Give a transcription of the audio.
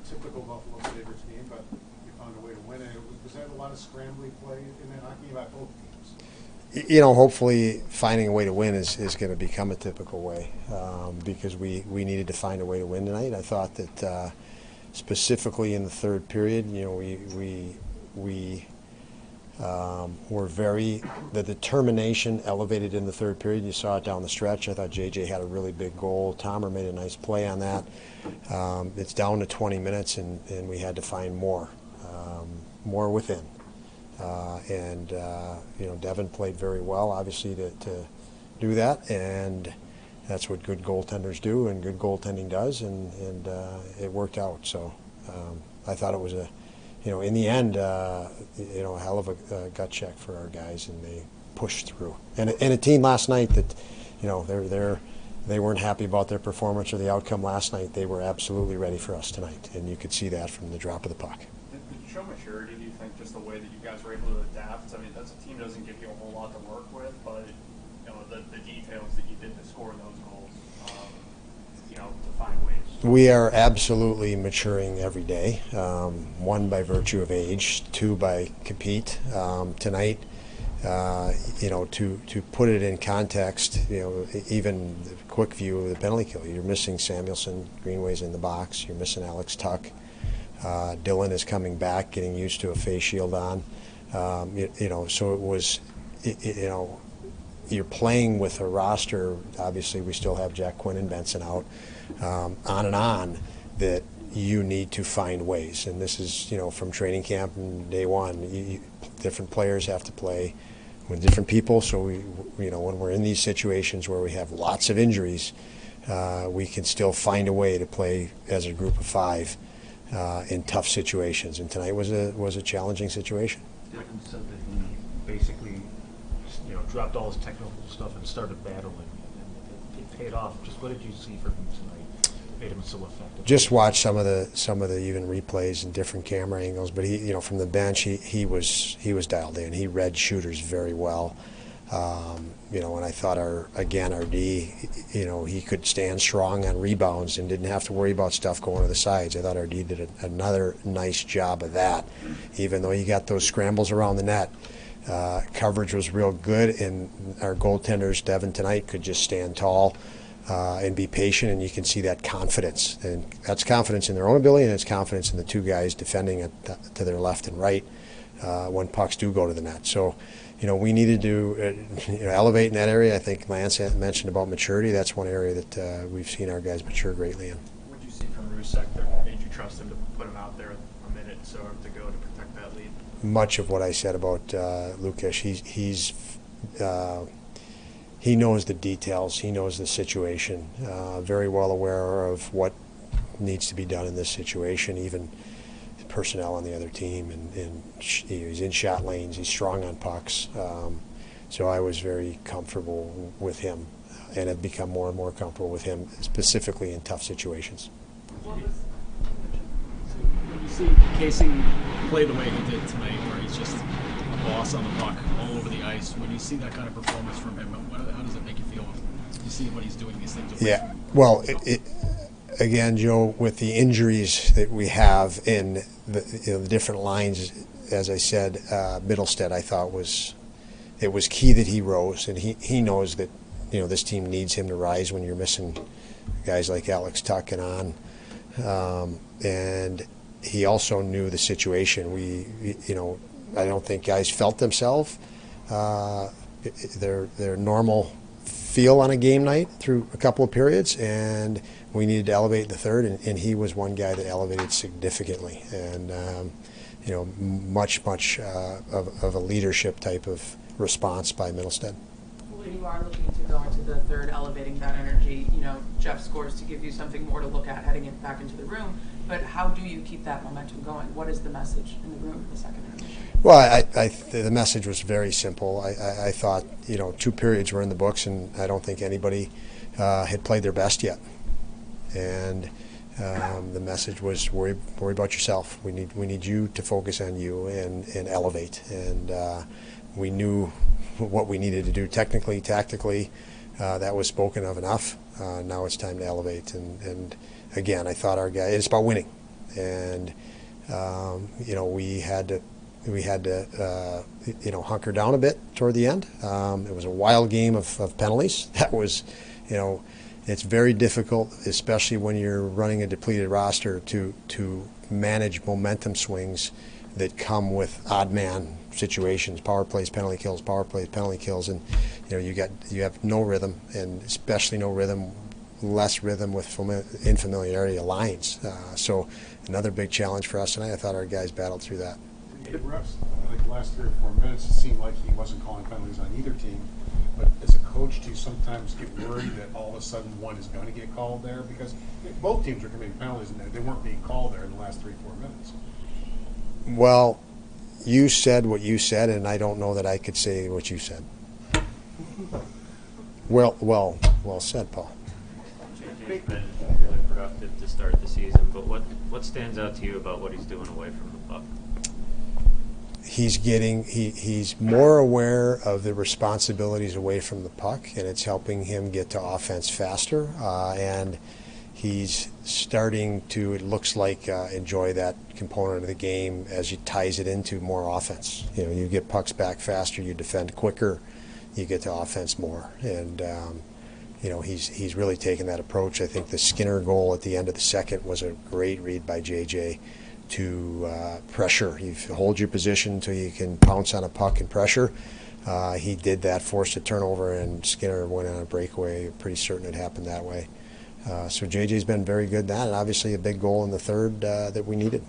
typical Buffalo Sabres game, but you found a way to win it. Was that a lot of scrambling play in that hockey about both teams? You know, hopefully finding a way to win is going to become a typical way because we needed to find a way to win tonight. I thought that specifically in the third period, you know, we were the determination elevated in the third period. You saw it down the stretch. I thought JJ had a really big goal. Tomer made a nice play on that. It's down to 20 minutes, and we had to find more within. You know, Devin played very well, obviously, to do that, and that's what good goaltenders do and good goaltending does, and it worked out. So I thought it was in the end, a hell of a gut check for our guys, and they pushed through. And a team last night that, you know, they weren't happy about their performance or the outcome last night. They were absolutely ready for us tonight, and you could see that from the drop of the puck. Did you show maturity, do you think, just the way that you guys were able to adapt? I mean, that's a team that doesn't give you a whole lot to work with, but you know the details that you did to score those goals, to find ways. We are absolutely maturing every day. One, by virtue of age. Two, by compete. Tonight, to put it in context, even the quick view of the penalty kill. You're missing Samuelson, Greenway's in the box. You're missing Alex Tuck. Dylan is coming back, getting used to a face shield on. So it was, you're playing with a roster. Obviously, we still have Jack Quinn and Benson out. On and on, that you need to find ways, and this is from training camp and day one. Different players have to play with different people, so when we're in these situations where we have lots of injuries, we can still find a way to play as a group of five in tough situations. And tonight was a challenging situation. Devin said that he basically dropped all his technical stuff and started battling, and it paid off. Just what did you see from him tonight? Made him so effective. Just watch some of the even replays and different camera angles, but he from the bench he was dialed in. He read shooters very well. And I thought our D, he could stand strong on rebounds and didn't have to worry about stuff going to the sides. I thought our D did another nice job of that, even though you got those scrambles around the net. Coverage was real good, and our goaltenders, Devin tonight, could just stand tall and be patient, and you can see that confidence. And that's confidence in their own ability, and it's confidence in the two guys defending it to their left and right when pucks do go to the net. So, we needed to elevate in that area. I think Lance mentioned about maturity. That's one area that we've seen our guys mature greatly in. What did you see from Rusek that made you trust him to put him out there a minute so to go to protect that lead? Much of what I said about Lukas, he knows the details. He knows the situation. Very well aware of what needs to be done in this situation. Even personnel on the other team, and he's in shot lanes. He's strong on pucks. So I was very comfortable with him, and have become more and more comfortable with him, specifically in tough situations. When you see Casey play the way he did tonight, where he's just a boss on the puck all over the ice, when you see that kind of performance from him, how does it make you feel? You see what he's doing these things. Yeah, well, again, Joe, with the injuries that we have in the different lines, as I said, Middlestead, I thought it was key that he rose, and he knows that this team needs him to rise when you're missing guys like Alex Tuck and on, and he also knew the situation. I don't think guys felt themselves their normal feel on a game night through a couple of periods, and we needed to elevate in the third, and he was one guy that elevated significantly, and much of a leadership type of response by Middlestead. When you are looking to go into the third, elevating that energy, Jeff scores to give you something more to look at heading it back into the room, but how do you keep that momentum going? What is the message in the room for the second intermission? Well, the message was very simple. I thought, 2 periods were in the books, and I don't think anybody had played their best yet. And the message was worry about yourself. We need you to focus on you and elevate. And we knew what we needed to do technically, tactically. That was spoken of enough. Now it's time to elevate. And again, I thought our guy. It's about winning. and we had to hunker down a bit toward the end. It was a wild game of penalties. That was, it's very difficult, especially when you're running a depleted roster, to manage momentum swings that come with odd man situations, power plays, penalty kills, power plays, penalty kills, and you have no rhythm, and especially no rhythm, less rhythm with unfamiliarity of lines. So another big challenge for us tonight. I thought our guys battled through that. The refs, like the last 3 or 4 minutes, it seemed like he wasn't calling penalties on either team. But as a coach, do you sometimes get worried that all of a sudden one is going to get called there? Because both teams are committing penalties and they weren't being called there in the last 3 or 4 minutes. Well, you said what you said, and I don't know that I could say what you said. Well said, Paul. JJ's been really productive to start the season, but what stands out to you about what he's doing away from the puck? He's more aware of the responsibilities away from the puck, and it's helping him get to offense faster. And he's starting to, it looks like, enjoy that component of the game as he ties it into more offense. You get pucks back faster, you defend quicker, you get to offense more. And he's really taken that approach. I think the Skinner goal at the end of the second was a great read by JJ to pressure. You hold your position until you can pounce on a puck and pressure. He did that, forced a turnover, and Skinner went on a breakaway. Pretty certain it happened that way. So JJ's been very good at that, and obviously a big goal in the third that we needed.